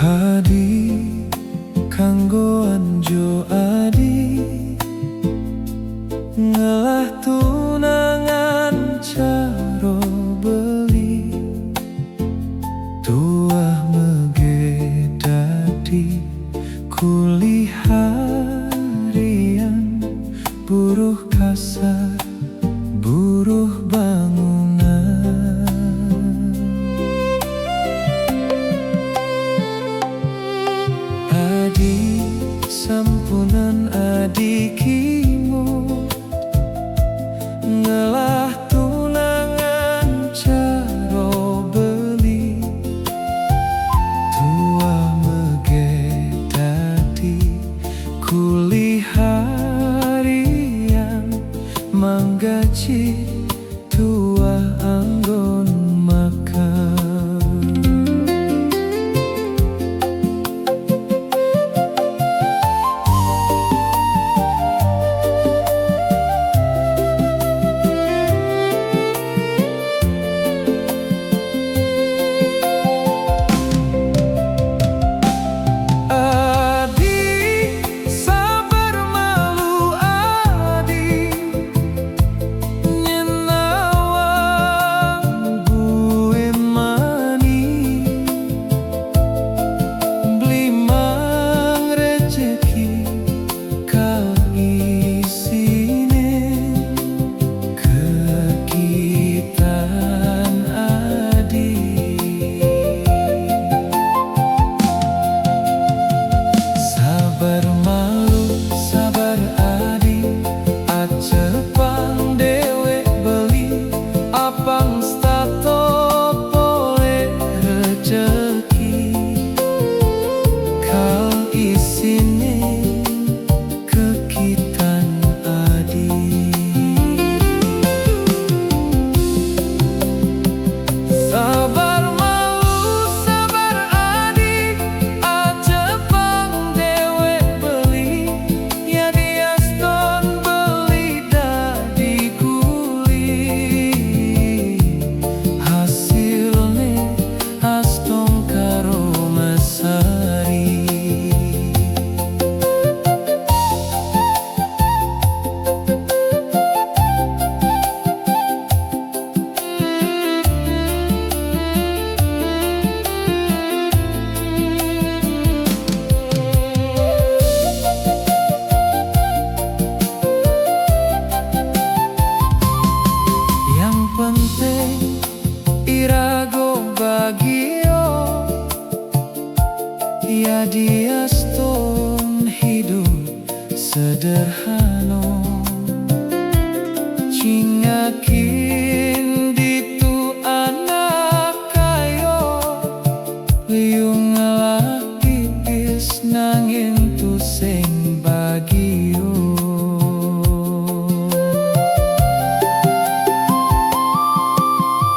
Adi kanggo anjo adi ngelah tunangan caro beli tuah mege dadi kuli harian buruh kasar buruh bangunan. Adi sampunan adi kimo ngelah tunangan caro beli tua mege dadi kuli harian manggaji tua anggon makan. Ya dia ston hidup sederhana cingakin ditu anak kayo yung ngalah pipis nangin tu sing bagio.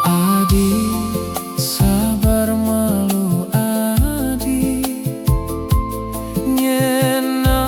Adi sabar malu adi nyenawang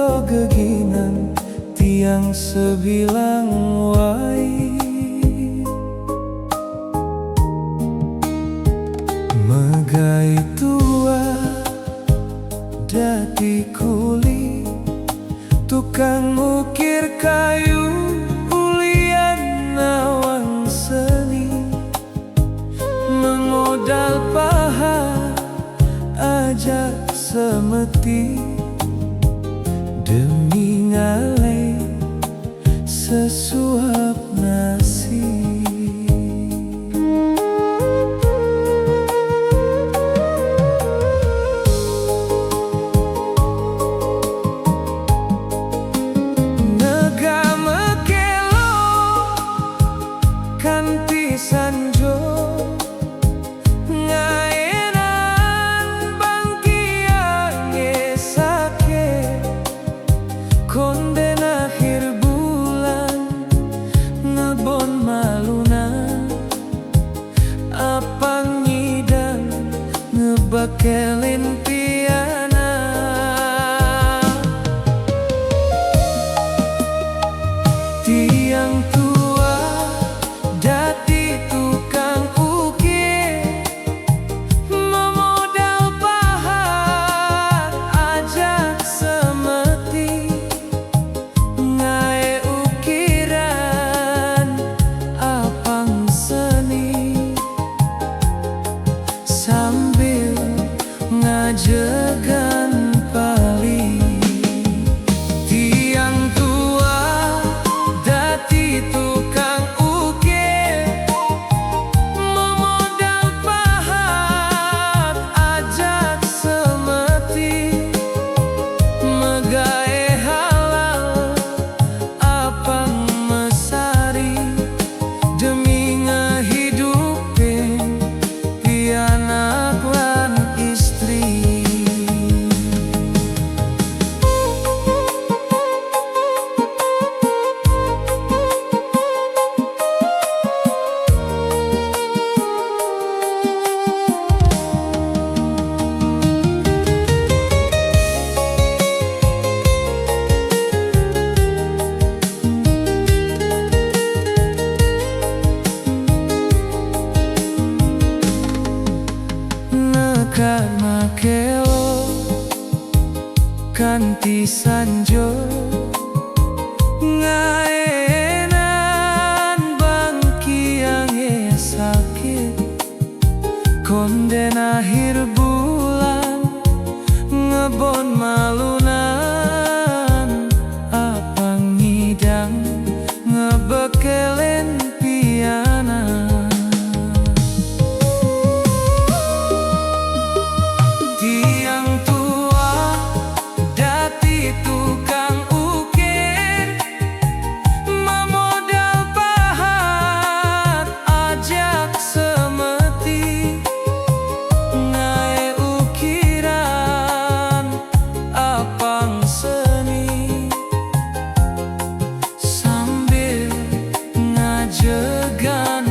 foto geginan tiang sebilang wai megai tua dadi kuli tukang ukir kayu ulian nawang seni memodal paha ajak semeti demi ngale sesuap nasi. Negama kelo kanti sanjo konde akhir bulan ngebon maluna apang ngidang ngebakelin piana tiang tua dadi tukang ukir memodal pahat ajak semeti sambil ngajegan pali tiang tua dadi tukang ukir memodal pahat ajak semeti megae halal apang mesari demi ngehidupin anak lan istri. Karena kelo kanti sanjo ngaenan bangki yang sakit konden akhir bulan ngebon malunan apang ngidang ngebekelen piana tiang tua dadi tukang ukir memodal pahat ajak semeti ngae ukiran apang seni sambil ngajegan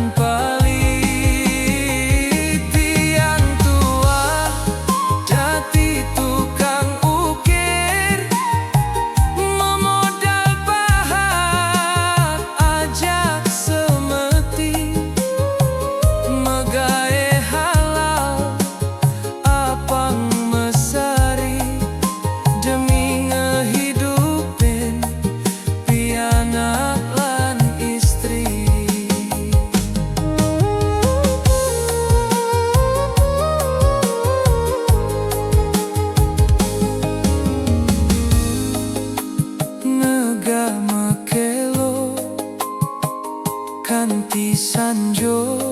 kanti sanjo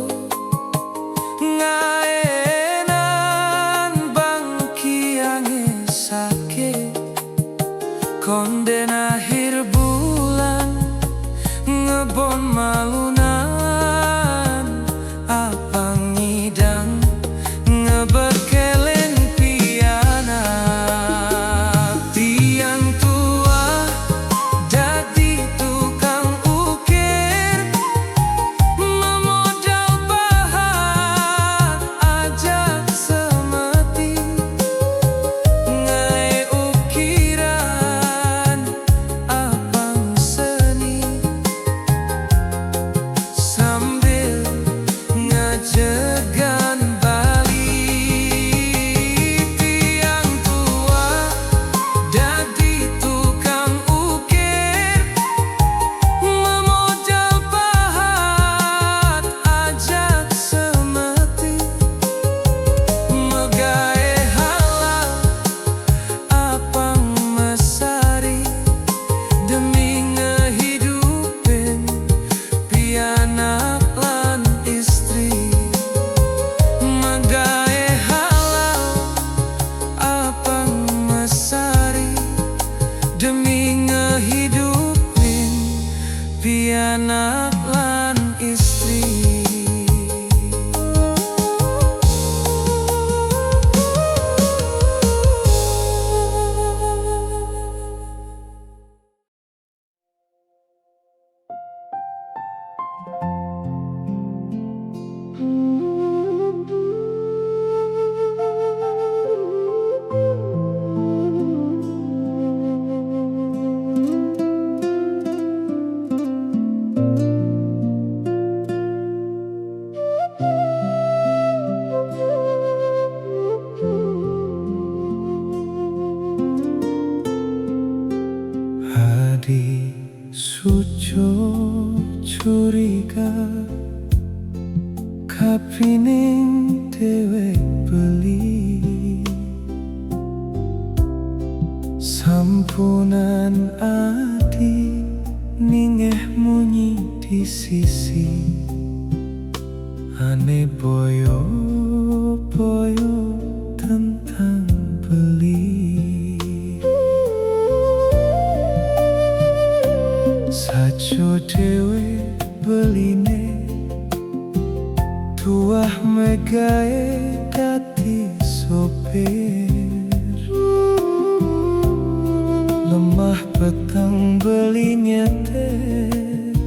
ngaenan bangki yang sakit konden akhir bulan ngebon malunan apang ngidang ngeberkelen piana tiang tua dadi tukang ukir memodal pahat Tapi ning dewek beli sampunan ati ningeh munyi di sisi ane boyo tentang beli sajo dewe beline tuah megae dadi sopir lemah petang beli nyetir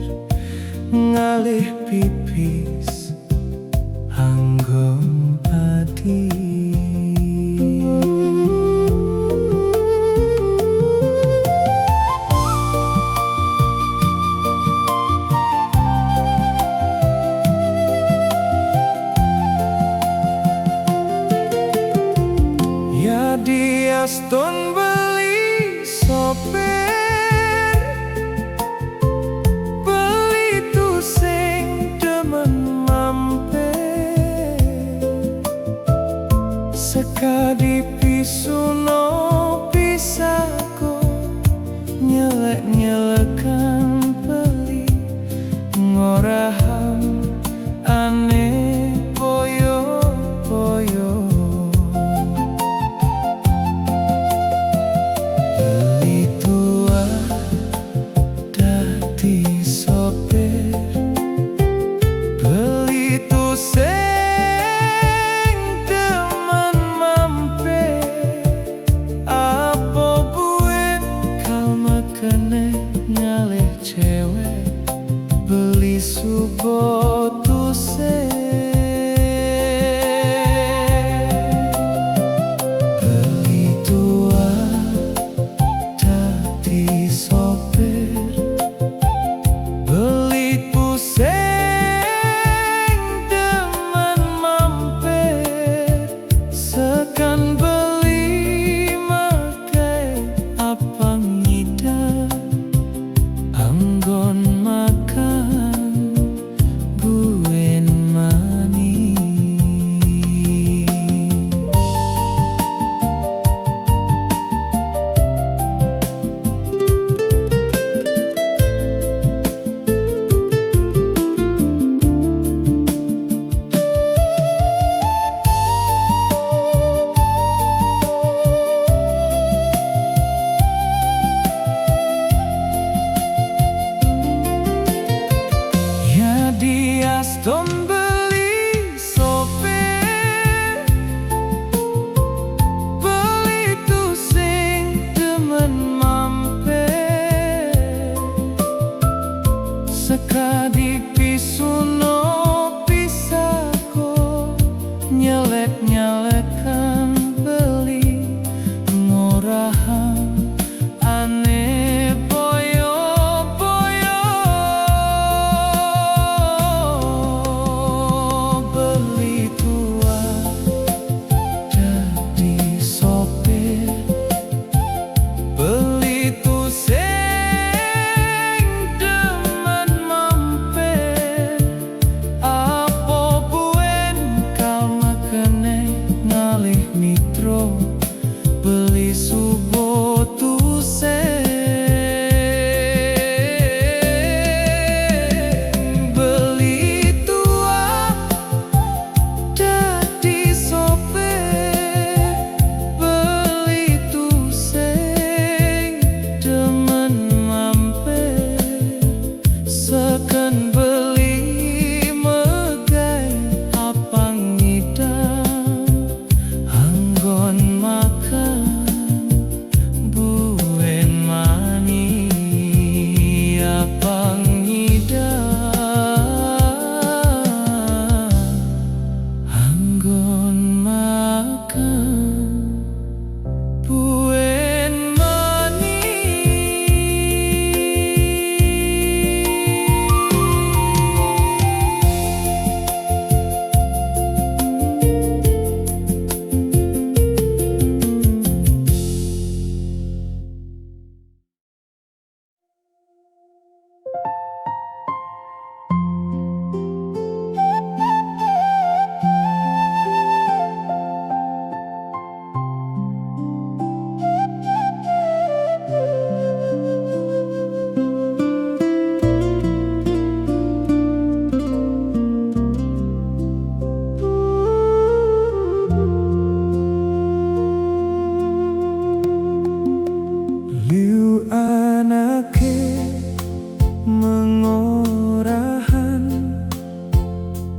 ngalih pipis anggom padi ya dias ton beli sopir beli tu sing demen mampir sekadi pisuno pisaku nyelekan beli ngoraham aneh boyo beli tua dadi sopir beli tu sing demen mampir apa buin kalma kene ngalih cewek beli subo tu beli tua dadi sopir beli pusing demen mampir sekan beli makai apa ngida anggon makan buen mani ya dias ton beli sopir beli tu sing demen mampir sekadi pisuno pisaku nyelekan beli ngoraham aneh boyo.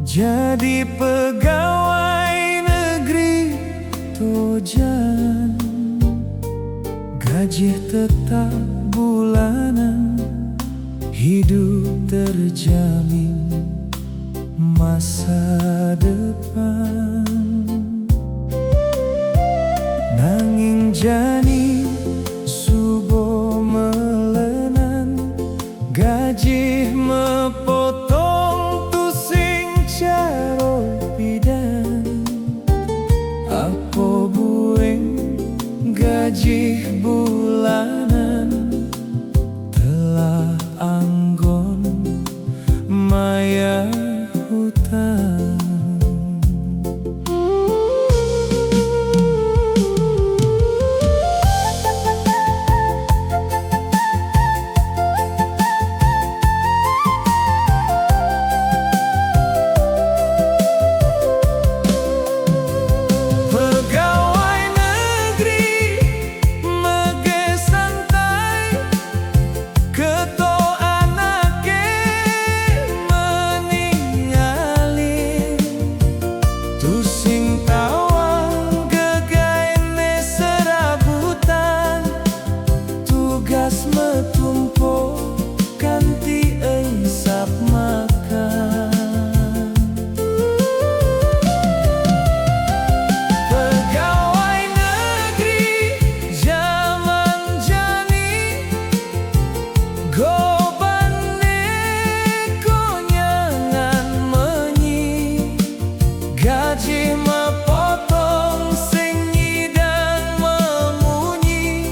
Jadi pegawai negeri Tojan, gaji tetap bulanan, hidup terjamin masa depan. Nanging jani subo melenan, gaji mepotong tu sing caro pidan. Apo bueng gaji bulanan, telah anggon maya hutang. Gaji mepotong sing nyidang memunyi,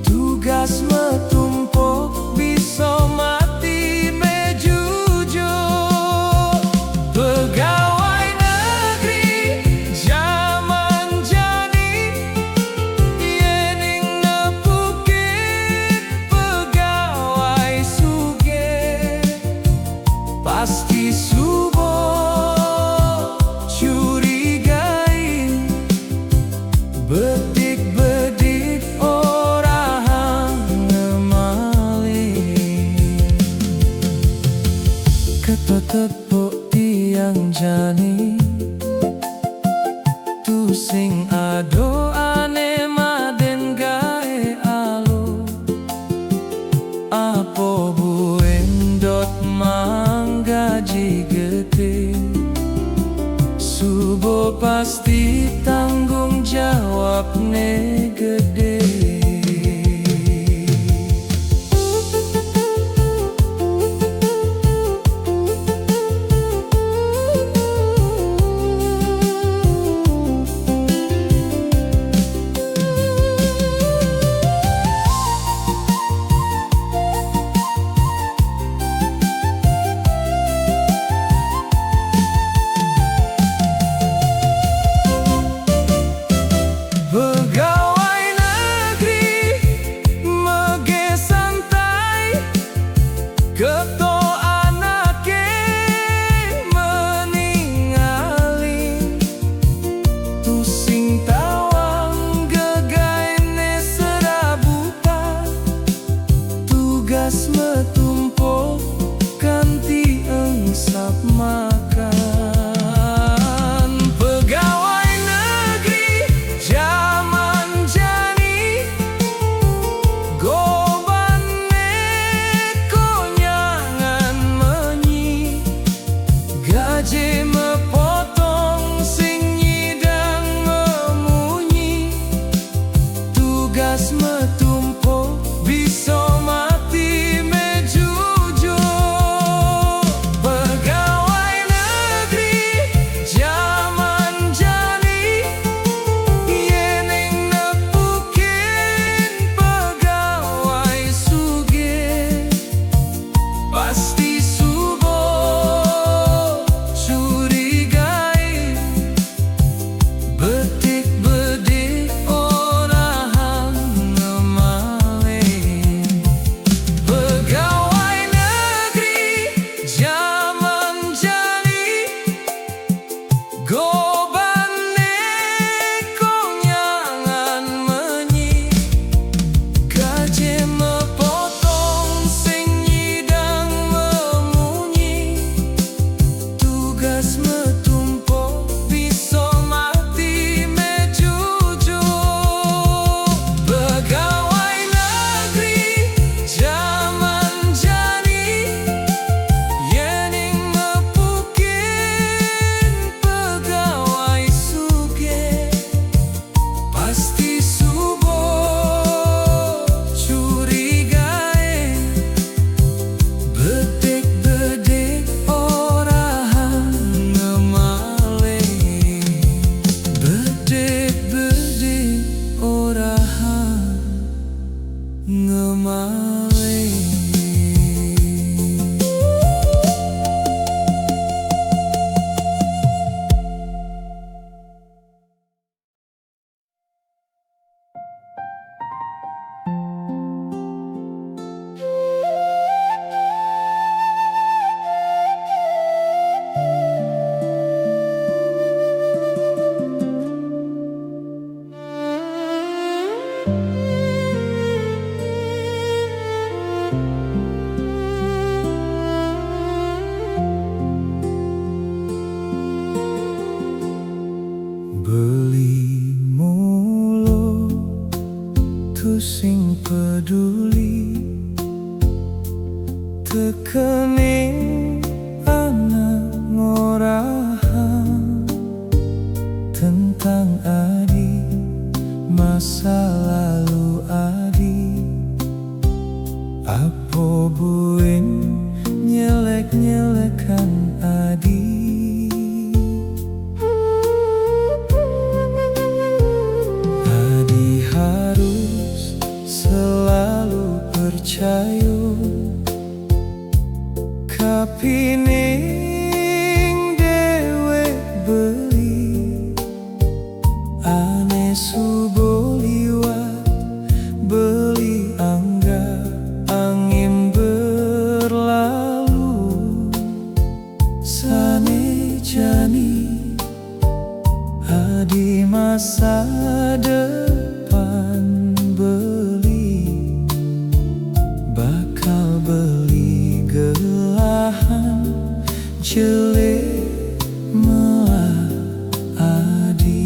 tugas metumpuk bisa mati mejujo. Pegawai negeri zaman jani, yening nepukin pegawai sugih, pasti subuh bedik-bedik orang ngemalih. Ketepuk tiang jani, tu sing ado ane maden gae alu. Apo bueng dot mang gaji gede, subuh pasti tanggung jawabne gede. Pegawai negeri mege santai, keto anake meningali, tu sing tawang gegaine serabutan, tugas metumpuk kanti engsap makan. Gaji mepotong sing nyidang memunyi, tugas metumpuk bisa mati mejujo. Pegawai negeri zaman jani, yening nepukin pegawai sugih, pasti subuh tugas metumpuk bisa mati mejujo. Pegawai negeri zaman jani yening ngepukin pegawai suge pasti subuh curigae bedek-bedek orahan ngemale, bedek-bedek orahan ngemale. Beli mulu tu sing peduli tekening anak ngorahan tentang adi masa lalu adi apo buin nyelek-nyelekan adi. Adi harus selalu percaya kapining dewe beli ane subuh liwat beli angga angin berlalu sane jani adi masa depan beli bakal beli gelahan jelek melah adi.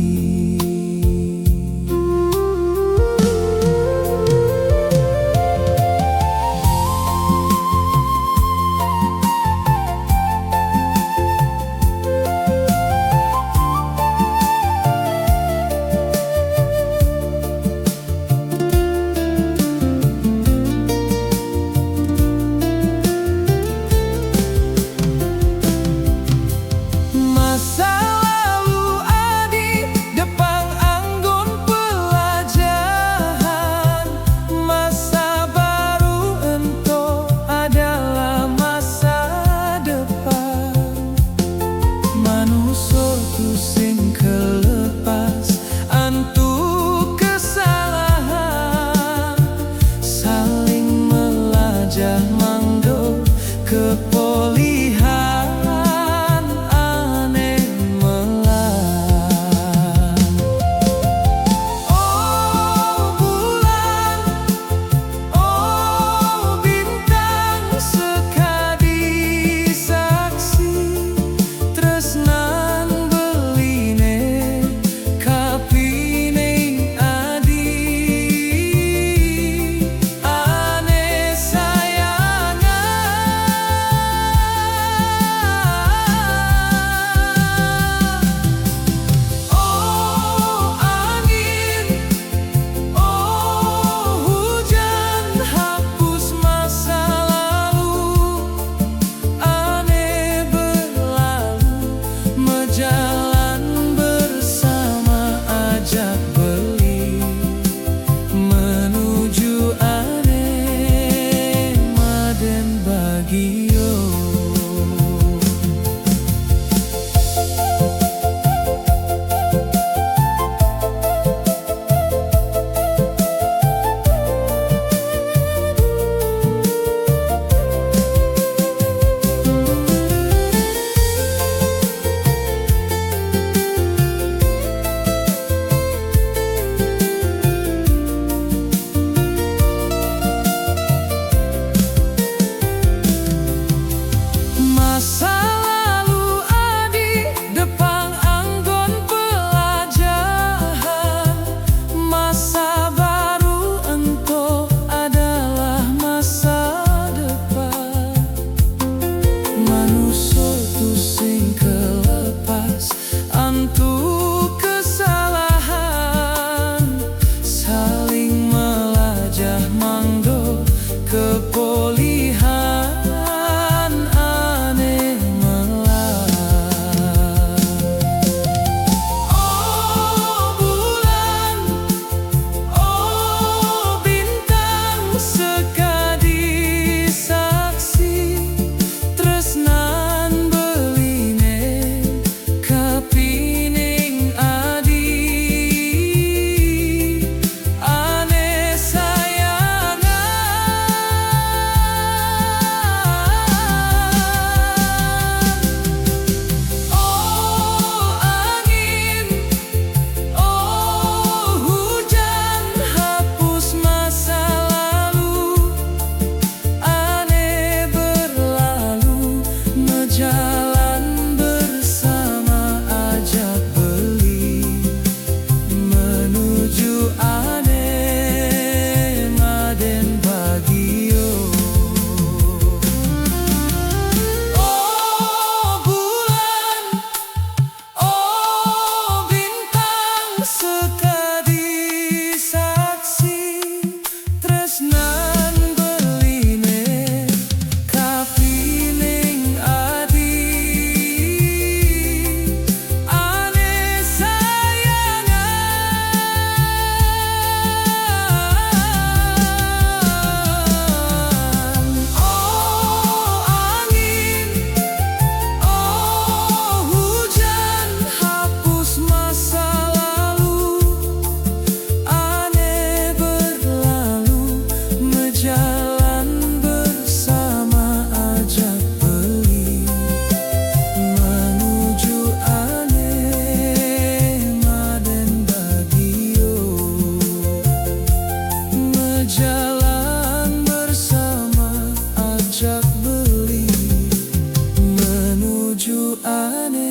ane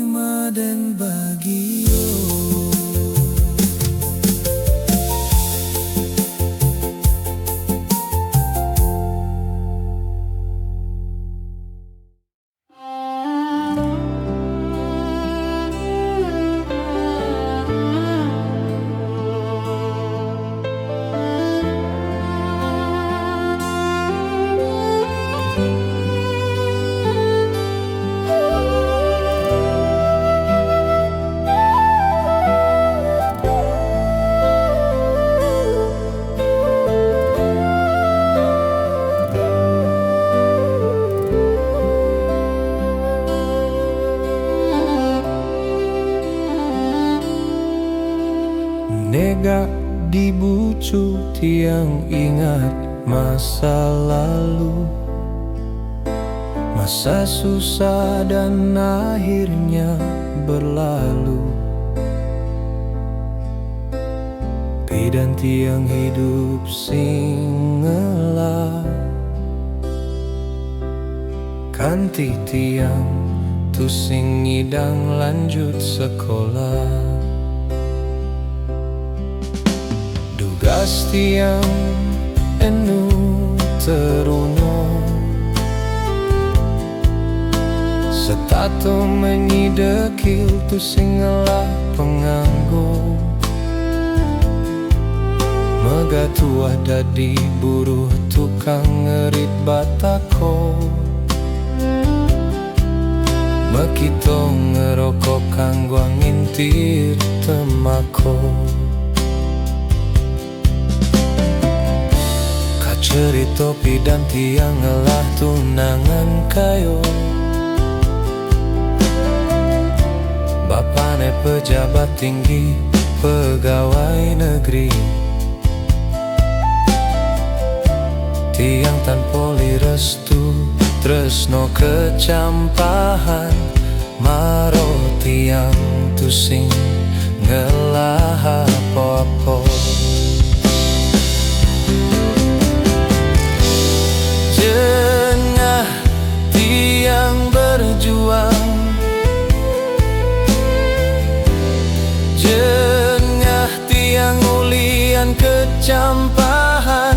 maden bagio. Nega di bucu tiang ingat masa lalu, masa susah dan akhirnya berlalu. Bidan tiang hidup singela, kanti tiang tu sing ngidang lanjut sekolah. Tugas tiang enu teruno, setato menyidekil tu singelah penganggo. Mega tua dadi buruh tukang ngerit batako, mekito ngerokok kanggo ngintir temako. Cerita pidan tiang ngelah tunangan kayo, bapane pejabat tinggi pegawai negeri. Tiang tanpa restu tresno kecampahan, maro tiang tusing ngelah apa-apa. Jengah tiang berjuang, jengah tiang ulian kecampahan,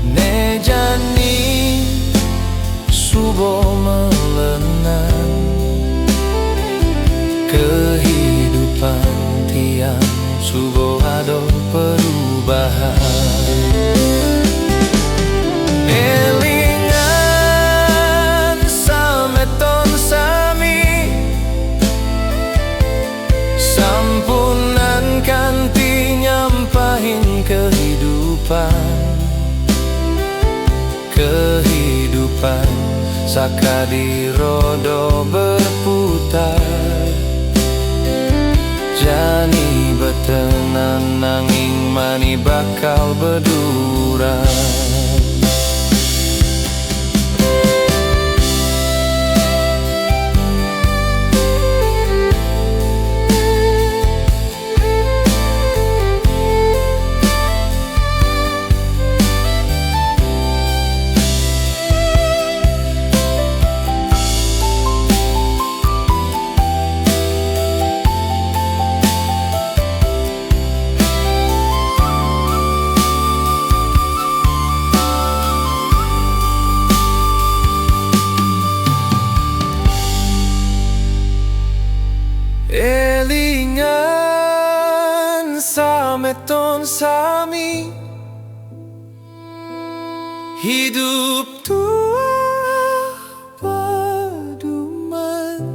nejani subo melenan. Kehidupan tiang subo ado perubahan. Elingan sameton sami, sampunan kanti nyampahin kehidupan. Kehidupan sakadi rodo berputar, jani betenan nanging mani bakal beduran. Elingan sameton sami, hidup tua paduman,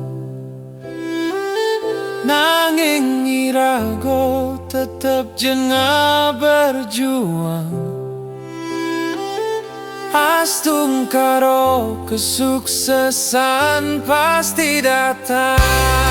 nanging irago tetep jengah berjuang. Astung karo kesuksesan pasti datang.